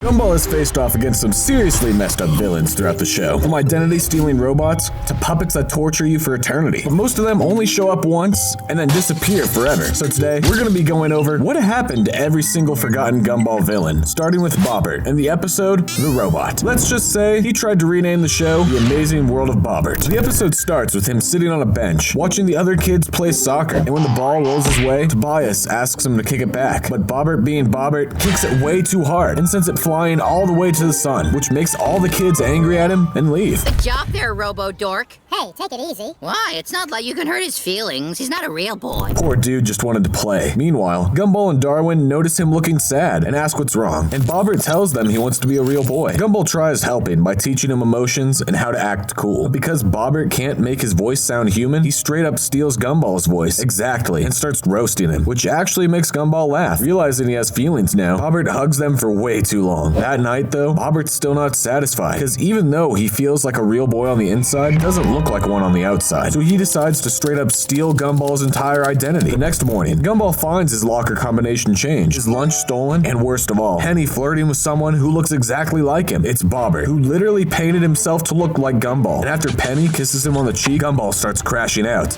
Gumball has faced off against some seriously messed up villains throughout the show, from identity-stealing robots to puppets that torture you for eternity. But most of them only show up once and then disappear forever. So today, we're going to be going over what happened to every single forgotten Gumball villain, starting with Bobbert, and the episode, The Robot. Let's just say he tried to rename the show The Amazing World of Bobbert. The episode starts with him sitting on a bench, watching the other kids play soccer, and when the ball rolls his way, Tobias asks him to kick it back. But Bobbert, being Bobbert, kicks it way too hard and sends it flying all the way to the sun, which makes all the kids angry at him and leave. Good job there, Robo-Dork. Hey, take it easy. Why? It's not like you can hurt his feelings. He's not a real boy. Poor dude just wanted to play. Meanwhile, Gumball and Darwin notice him looking sad and ask what's wrong, and Bobbert tells them he wants to be a real boy. Gumball tries helping by teaching him emotions and how to act cool. But because Bobbert can't make his voice sound human, he straight up steals Gumball's voice exactly and starts roasting him, which actually makes Gumball laugh. Realizing he has feelings now, Bobbert hugs them for way too long. That night though, Bobbert's still not satisfied, because even though he feels like a real boy on the inside, he doesn't look like one on the outside. So he decides to straight up steal Gumball's entire identity. The next morning, Gumball finds his locker combination changed, his lunch stolen, and worst of all, Penny flirting with someone who looks exactly like him. It's Bobbert, who literally painted himself to look like Gumball. And after Penny kisses him on the cheek, Gumball starts crashing out.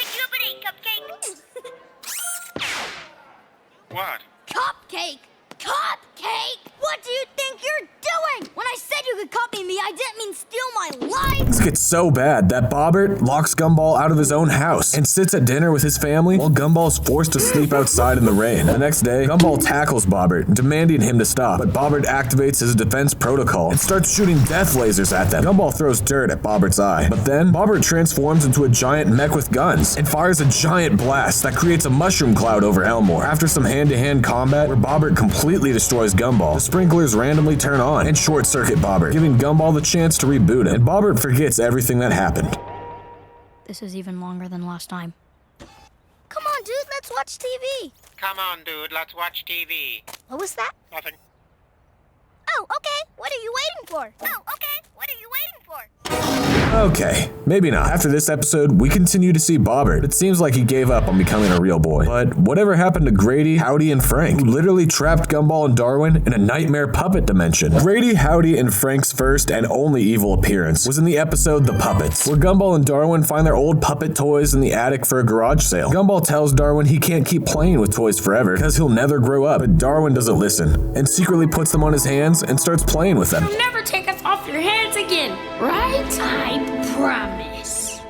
What? Cupcake! Cupcake! What do you think you're doing? When I said you could copy me, I didn't mean steal my life! This gets so bad that Bobbert locks Gumball out of his own house and sits at dinner with his family while Gumball's forced to sleep outside in the rain. The next day, Gumball tackles Bobbert, demanding him to stop, but Bobbert activates his defense protocol and starts shooting death lasers at them. Gumball throws dirt at Bobbert's eye, but then Bobbert transforms into a giant mech with guns and fires a giant blast that creates a mushroom cloud over Elmore. After some hand-to-hand combat where Bobbert completely destroys Gumball, the sprinklers randomly turn on and short-circuit Bobbert, giving Gumball the chance to reboot him, and Bobbert forgets everything that happened. This is even longer than last time. Come on, dude, let's watch TV. Come on, dude, let's watch TV. What was that? Nothing. Oh, okay. What are you waiting for? Oh, okay. What are you waiting for? Okay, maybe not. After this episode, we continue to see Bobbert. It seems like he gave up on becoming a real boy. But whatever happened to Grady, Howdy, and Frank, who literally trapped Gumball and Darwin in a nightmare puppet dimension? Grady, Howdy, and Frank's first and only evil appearance was in the episode The Puppets, where Gumball and Darwin find their old puppet toys in the attic for a garage sale. Gumball tells Darwin he can't keep playing with toys forever because he'll never grow up, but Darwin doesn't listen and secretly puts them on his hands and starts playing with them. You'll never take us off your hands again, right? I promise.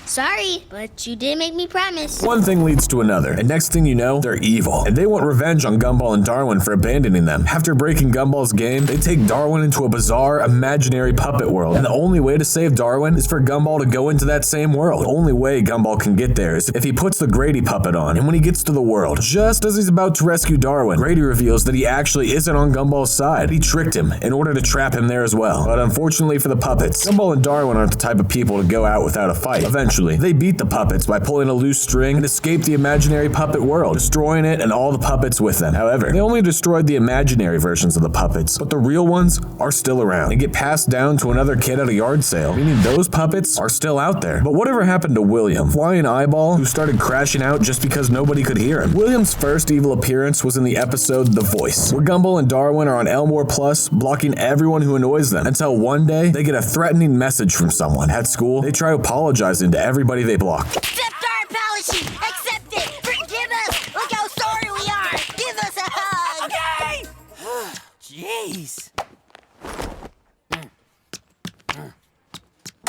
Sorry, but you did make me promise. One thing leads to another, and next thing you know, they're evil, and they want revenge on Gumball and Darwin for abandoning them. After breaking Gumball's game, they take Darwin into a bizarre, imaginary puppet world, and the only way to save Darwin is for Gumball to go into that same world. The only way Gumball can get there is if he puts the Grady puppet on, and when he gets to the world, just as he's about to rescue Darwin, Grady reveals that he actually isn't on Gumball's side. He tricked him in order to trap him there as well. But unfortunately for the puppets, Gumball and Darwin aren't the type of people to go out without a fight. Eventually, they beat the puppets by pulling a loose string and escape the imaginary puppet world, destroying it and all the puppets with them. However, they only destroyed the imaginary versions of the puppets, but the real ones are still around and get passed down to another kid at a yard sale, meaning those puppets are still out there. But whatever happened to William, Flying Eyeball, who started crashing out just because nobody could hear him? William's first evil appearance was in the episode The Voice, where Gumball and Darwin are on Elmore Plus, blocking everyone who annoys them, until one day they get a threatening message from someone. At school, they try apologizing to everybody they block. Accept our apology! Accept it! Forgive us! Look how sorry we are! Give us a hug! Okay! Jeez.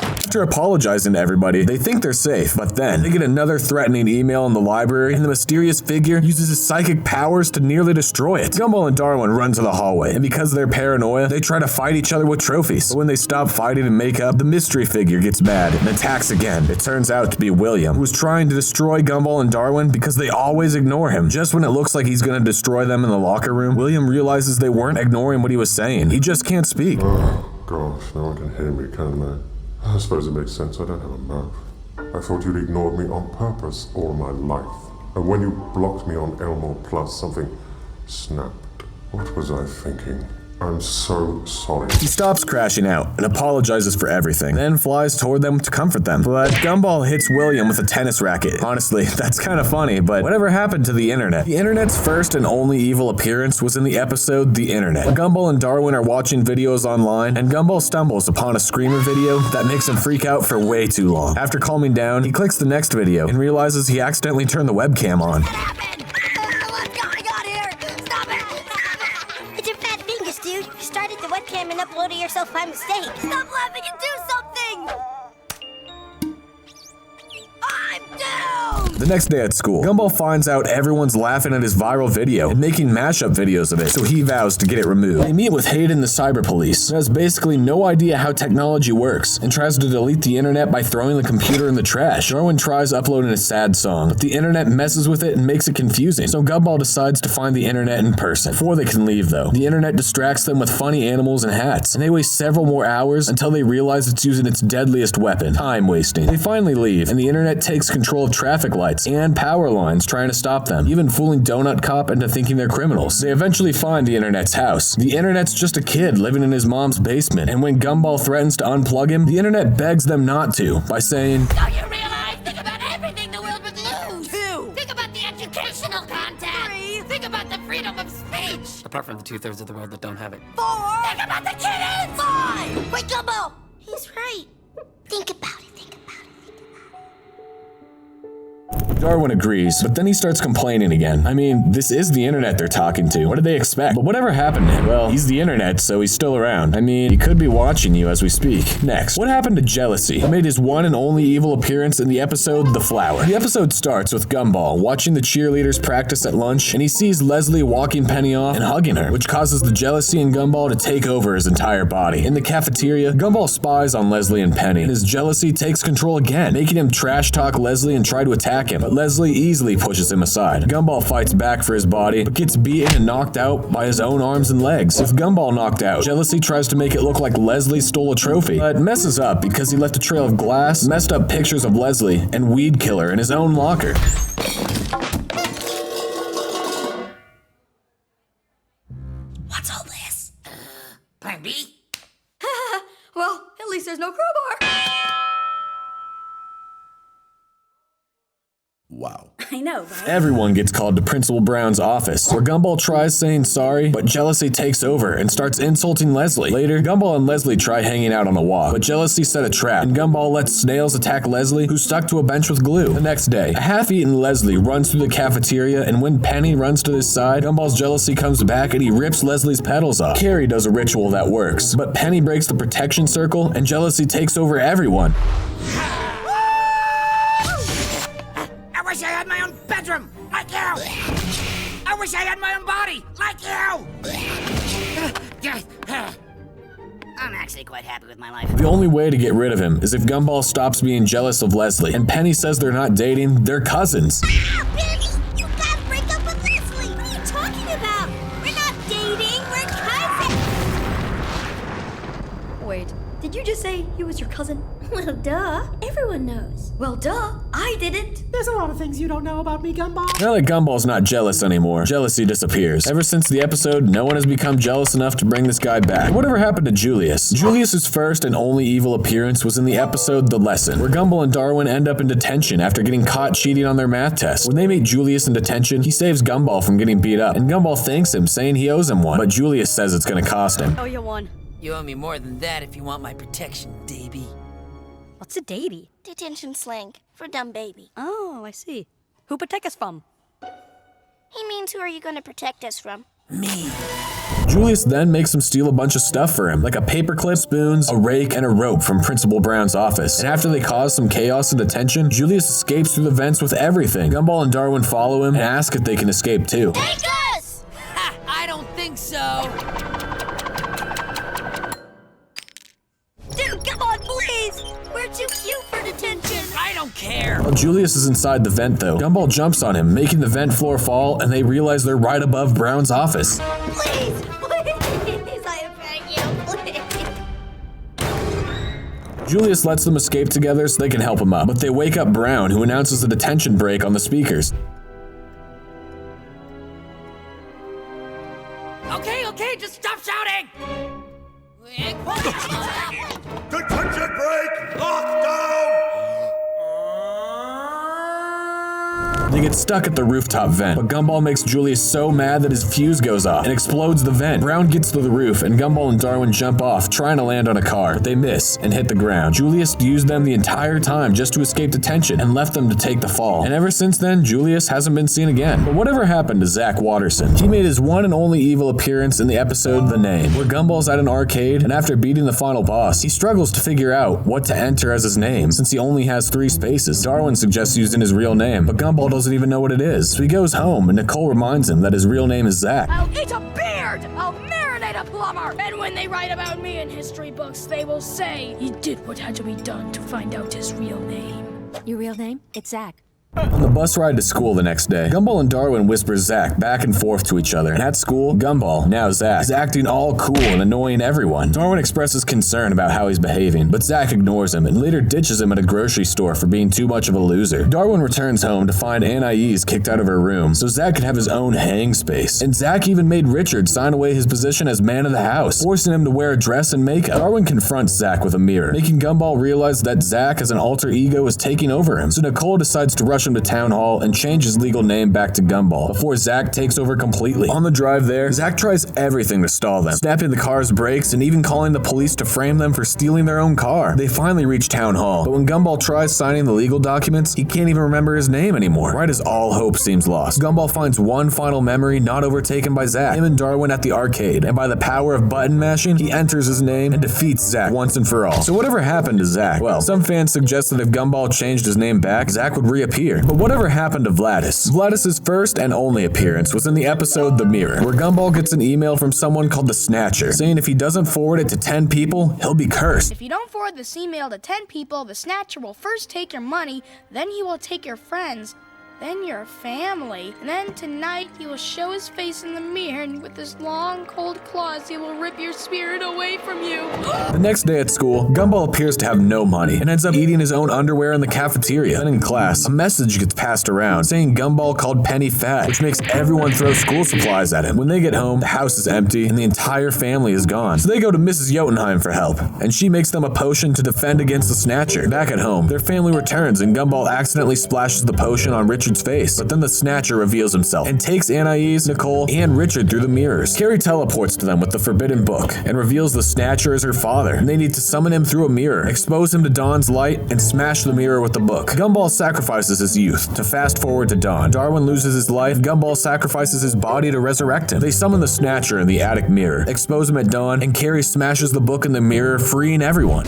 After apologizing to everybody, they think they're safe, but then they get another threatening email in the library, and the mysterious figure uses his psychic powers to nearly destroy it. Gumball and Darwin run to the hallway, and because of their paranoia, they try to fight each other with trophies. But when they stop fighting and make up, the mystery figure gets mad and attacks again. It turns out to be William, who was trying to destroy Gumball and Darwin because they always ignore him. Just when it looks like he's gonna destroy them in the locker room, William realizes they weren't ignoring what he was saying. He just can't speak. Oh, gosh, no one can hear me, can they? I suppose it makes sense, I don't have a mouth. I thought you'd ignored me on purpose all my life. And when you blocked me on Elmore Plus, something snapped. What was I thinking? I'm so sorry. He stops crashing out and apologizes for everything, then flies toward them to comfort them. But Gumball hits William with a tennis racket. Honestly, that's kind of funny, but whatever happened to the internet? The internet's first and only evil appearance was in the episode The Internet. Gumball and Darwin are watching videos online, and Gumball stumbles upon a screamer video that makes him freak out for way too long. After calming down, he clicks the next video and realizes he accidentally turned the webcam on. What happened? What's going on here? Stop it! It's your fat fingers, dude. You started the webcam and uploaded yourself by mistake. Stop laughing and do something! I'm doomed! The next day at school, Gumball finds out everyone's laughing at his viral video and making mashup videos of it, so he vows to get it removed. They meet with Hayden, the cyber police, who has basically no idea how technology works, and tries to delete the internet by throwing the computer in the trash. Darwin tries uploading a sad song, but the internet messes with it and makes it confusing, so Gumball decides to find the internet in person. Before they can leave, though, the internet distracts them with funny animals and hats, and they waste several more hours until they realize it's using its deadliest weapon, time wasting. They finally leave, and the internet takes control of traffic lights and power lines, trying to stop them, even fooling Donut Cop into thinking they're criminals. They eventually find the internet's house. The internet's just a kid living in his mom's basement, and when Gumball threatens to unplug him, the internet begs them not to by saying, Don't you realize? Think about everything the world would lose. 2. Think about the educational content. Think about the freedom of speech. Apart from the 2/3 of the world that don't have it. 4. Think about the kittens. 5. Wait, Gumball! He's right. Think about it. Darwin agrees, but then he starts complaining again. I mean, this is the internet they're talking to. What did they expect? But whatever happened to him? Well, he's the internet, so he's still around. I mean, he could be watching you as we speak. Next, what happened to Jealousy? He made his one and only evil appearance in the episode The Flower. The episode starts with Gumball watching the cheerleaders practice at lunch, and he sees Leslie walking Penny off and hugging her, which causes the jealousy in Gumball to take over his entire body. In the cafeteria, Gumball spies on Leslie and Penny, and his jealousy takes control again, making him trash talk Leslie and try to attack him. But Leslie easily pushes him aside. Gumball fights back for his body, but gets beaten and knocked out by his own arms and legs. With Gumball knocked out, Jealousy tries to make it look like Leslie stole a trophy, but messes up because he left a trail of glass, messed up pictures of Leslie, and Weed Killer in his own locker. What's all this? Plan B? Well, at least there's no crowbar. Wow. I know, right? Everyone gets called to Principal Brown's office, where Gumball tries saying sorry, but Jealousy takes over and starts insulting Leslie. Later, Gumball and Leslie try hanging out on a walk, but Jealousy set a trap, and Gumball lets snails attack Leslie, who's stuck to a bench with glue. The next day, a half-eaten Leslie runs through the cafeteria, and when Penny runs to his side, Gumball's Jealousy comes back and he rips Leslie's petals off. Carrie does a ritual that works, but Penny breaks the protection circle, and Jealousy takes over everyone. I wish I had my own bedroom, like you! I wish I had my own body, like you! I'm actually quite happy with my life. The only way to get rid of him is if Gumball stops being jealous of Leslie, and Penny says they're not dating, they're cousins. Ah, Penny! You gotta break up with Leslie! What are you talking about? We're not dating, we're cousins! Wait, did you just say he was your cousin? Well, duh. Everyone knows. Well, duh. I didn't. There's a lot of things you don't know about me, Gumball. Now that Gumball's not jealous anymore, jealousy disappears. Ever since the episode, no one has become jealous enough to bring this guy back. Whatever happened to Julius? Julius's first and only evil appearance was in the episode The Lesson, where Gumball and Darwin end up in detention after getting caught cheating on their math test. When they meet Julius in detention, he saves Gumball from getting beat up, and Gumball thanks him, saying he owes him one, but Julius says it's gonna cost him. Oh, you won. You owe me more than that if you want my protection, Davy. What's a davy? Detention slang for dumb baby. Oh, I see. Who protect us from? He means who are you gonna protect us from? Me. Julius then makes him steal a bunch of stuff for him, like a paperclip, spoons, a rake, and a rope from Principal Brown's office. And after they cause some chaos and detention, Julius escapes through the vents with everything. Gumball and Darwin follow him and ask if they can escape too. Take us! Ha! I don't think so! Dude, come on, please! We're too cute for detention! I don't care! While Julius is inside the vent though, Gumball jumps on him, making the vent floor fall, and they realize they're right above Brown's office. Please! Please! I beg you, please! Julius lets them escape together so they can help him up, but they wake up Brown, who announces the detention break on the speakers. Okay, just stop shouting! Detention break! Lockdown! They get stuck at the rooftop vent, but Gumball makes Julius so mad that his fuse goes off and explodes the vent. Brown gets to the roof, and Gumball and Darwin jump off, trying to land on a car, but they miss and hit the ground. Julius used them the entire time just to escape detention and left them to take the fall. And ever since then, Julius hasn't been seen again. But whatever happened to Zach Watterson? He made his one and only evil appearance in the episode The Name, where Gumball's at an arcade, and after beating the final boss, he struggles to figure out what to enter as his name, since he only has 3 spaces. Darwin suggests using his real name, but Gumball doesn't even know what it is. So he goes home, and Nicole reminds him that his real name is Zach. I'll eat a beard! I'll marinate a plumber! And when they write about me in history books, they will say he did what had to be done to find out his real name. Your real name? It's Zach. On the bus ride to school the next day, Gumball and Darwin whisper Zach back and forth to each other. And at school, Gumball, now Zach, is acting all cool and annoying everyone. Darwin expresses concern about how he's behaving, but Zach ignores him and later ditches him at a grocery store for being too much of a loser. Darwin returns home to find Anais kicked out of her room, so Zach could have his own hang space. And Zach even made Richard sign away his position as man of the house, forcing him to wear a dress and makeup. Darwin confronts Zach with a mirror, making Gumball realize that Zach as an alter ego is taking over him. So Nicole decides to rush him to town hall and change his legal name back to Gumball before Zach takes over completely. On the drive there, Zach tries everything to stall them, snapping the car's brakes and even calling the police to frame them for stealing their own car. They finally reach town hall, but when Gumball tries signing the legal documents, he can't even remember his name anymore. Right as all hope seems lost, Gumball finds one final memory not overtaken by Zach, him and Darwin at the arcade, and by the power of button mashing, he enters his name and defeats Zach once and for all. So whatever happened to Zach? Well, some fans suggest that if Gumball changed his name back, Zach would reappear. But whatever happened to Vladis? Vladis's first and only appearance was in the episode The Mirror, where Gumball gets an email from someone called the Snatcher, saying if he doesn't forward it to 10 people, he'll be cursed. If you don't forward this email to 10 people, the Snatcher will first take your money, then he will take your friends, then your family, and then tonight he will show his face in the mirror, and with his long, cold claws, he will rip your spirit away from you. The next day at school, Gumball appears to have no money and ends up eating his own underwear in the cafeteria. Then in class, a message gets passed around saying Gumball called Penny fat, which makes everyone throw school supplies at him. When they get home, the house is empty and the entire family is gone. So they go to Mrs. Jotunheim for help, and she makes them a potion to defend against the Snatcher. Back at home, their family returns and Gumball accidentally splashes the potion on Richard's face, but then the Snatcher reveals himself and takes Anais, Nicole, and Richard through the mirrors. Carrie teleports to them with the forbidden book and reveals the Snatcher is her father, and they need to summon him through a mirror, expose him to Dawn's light, and smash the mirror with the book. Gumball sacrifices his youth to fast forward to Dawn. Darwin loses his life, Gumball sacrifices his body to resurrect him. They summon the Snatcher in the attic mirror, expose him at Dawn, and Carrie smashes the book in the mirror, freeing everyone.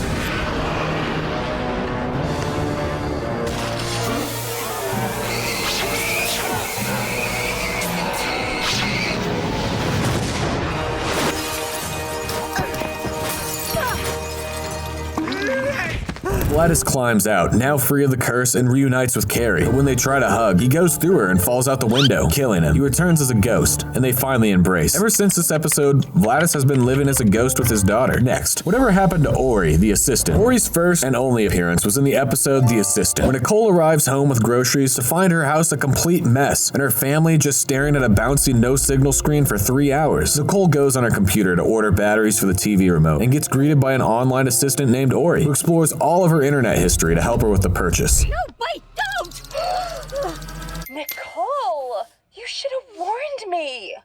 Vladis climbs out, now free of the curse, and reunites with Carrie. But when they try to hug, he goes through her and falls out the window, killing him. He returns as a ghost, and they finally embrace. Ever since this episode, Vladis has been living as a ghost with his daughter. Next, whatever happened to Ori, the assistant? Ori's first and only appearance was in the episode The Assistant, where Nicole arrives home with groceries to find her house a complete mess, and her family just staring at a bouncy no-signal screen for 3 hours. Nicole goes on her computer to order batteries for the TV remote, and gets greeted by an online assistant named Ori, who explores all of her internet history to help her with the purchase. No, wait, don't! Nicole, you should have warned me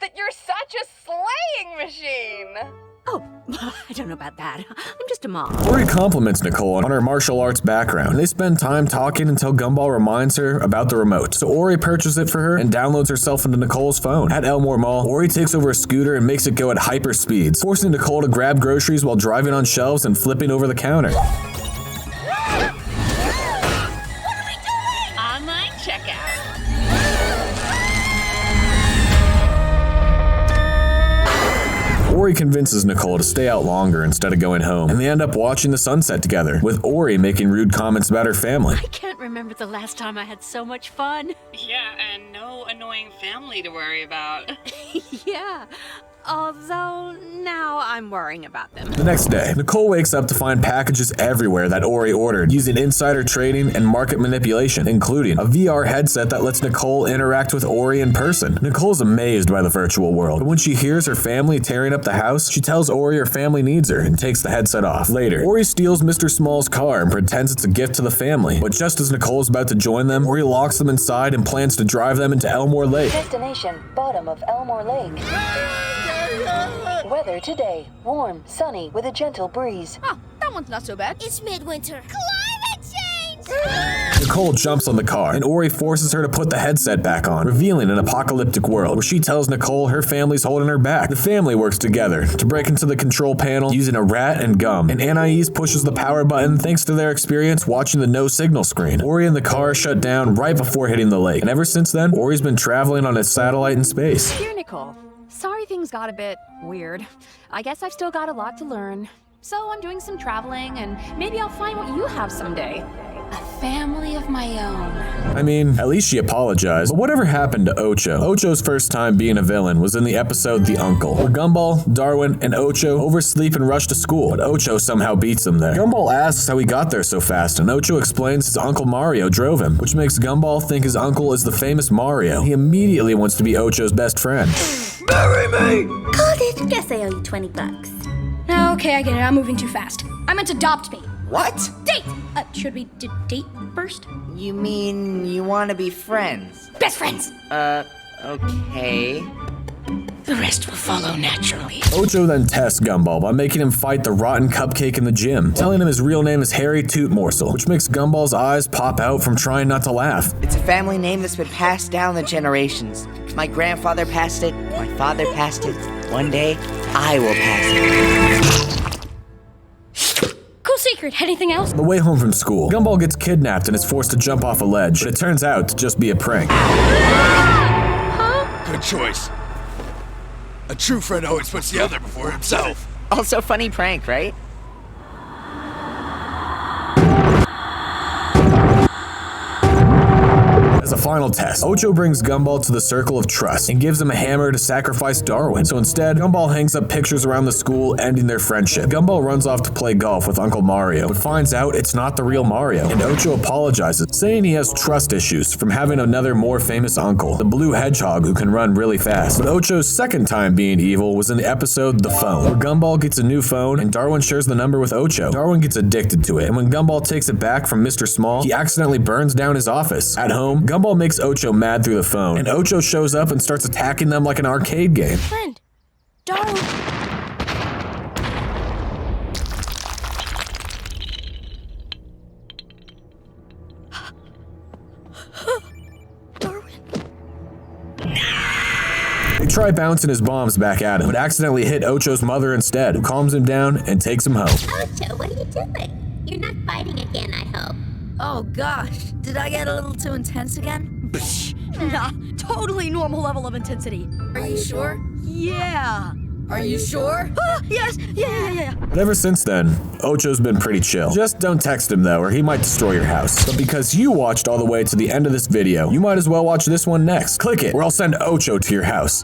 that you're such a slaying machine. Oh, I don't know about that. I'm just a mom. Ori compliments Nicole on her martial arts background, and they spend time talking until Gumball reminds her about the remote. So Ori purchases it for her and downloads herself into Nicole's phone. At Elmore Mall, Ori takes over a scooter and makes it go at hyper speeds, forcing Nicole to grab groceries while driving on shelves and flipping over the counter. Online checkout. Ori convinces Nicole to stay out longer instead of going home, and they end up watching the sunset together, with Ori making rude comments about her family. I can't remember the last time I had so much fun. Yeah, and no annoying family to worry about. Yeah, Although now I'm worrying about them. The next day, Nicole wakes up to find packages everywhere that Ori ordered, using insider trading and market manipulation, including a VR headset that lets Nicole interact with Ori in person. Nicole's amazed by the virtual world, but when she hears her family tearing up the house, she tells Ori her family needs her and takes the headset off. Later, Ori steals Mr. Small's car and pretends it's a gift to the family, but just as Nicole's about to join them, Ori locks them inside and plans to drive them into Elmore Lake. Destination, bottom of Elmore Lake. Weather today, warm, sunny, with a gentle breeze. Oh, that one's not so bad. It's midwinter. Climate change! Nicole jumps on the car, and Ori forces her to put the headset back on, revealing an apocalyptic world where she tells Nicole her family's holding her back. The family works together to break into the control panel using a rat and gum, and Anais pushes the power button thanks to their experience watching the no signal screen. Ori and the car shut down right before hitting the lake, and ever since then, Ori's been traveling on a satellite in space. Dear Nicole, sorry things got a bit weird. I guess I've still got a lot to learn. So I'm doing some traveling, and maybe I'll find what you have someday. A family of my own. I mean, at least she apologized. But whatever happened to Ocho? Ocho's first time being a villain was in the episode The Uncle, where Gumball, Darwin, and Ocho oversleep and rush to school, but Ocho somehow beats them there. Gumball asks how he got there so fast, and Ocho explains his Uncle Mario drove him, which makes Gumball think his uncle is the famous Mario. He immediately wants to be Ocho's best friend. Marry me! Called it. Guess I owe you 20 bucks. Okay, I get it. I'm moving too fast. I meant adopt me. What? Date! Should we date first? You mean you want to be friends? Best friends! Okay. The rest will follow naturally. Ocho then tests Gumball by making him fight the rotten cupcake in the gym, telling him his real name is Harry Toot Morsel, which makes Gumball's eyes pop out from trying not to laugh. It's a family name that's been passed down the generations. My grandfather passed it, my father passed it. One day, I will pass it. Cool secret. Anything else? On the way home from school, Gumball gets kidnapped and is forced to jump off a ledge, but it turns out to just be a prank. Good choice. A true friend always puts the other before himself. Also funny prank, right? As a final test, Ocho brings Gumball to the Circle of Trust and gives him a hammer to sacrifice Darwin. So instead, Gumball hangs up pictures around the school, ending their friendship. Gumball runs off to play golf with Uncle Mario, but finds out it's not the real Mario, and Ocho apologizes, saying he has trust issues from having another more famous uncle, the blue hedgehog who can run really fast. But Ocho's second time being evil was in the episode The Phone, where Gumball gets a new phone and Darwin shares the number with Ocho. Darwin gets addicted to it, and when Gumball takes it back from Mr. Small, he accidentally burns down his office. At home, Gumball makes Ocho mad through the phone, and Ocho shows up and starts attacking them like an arcade game. Friend. Darwin. They try bouncing his bombs back at him, but accidentally hit Ocho's mother instead, who calms him down and takes him home. Ocho, what are you doing? You're not fighting again, I hope. Oh gosh, did I get a little too intense again? Nah, totally normal level of intensity. Are you sure? Yeah. Are you sure? Yes, yeah. But ever since then, Ocho's been pretty chill. Just don't text him though, or he might destroy your house. But because you watched all the way to the end of this video, you might as well watch this one next. Click it, or I'll send Ocho to your house.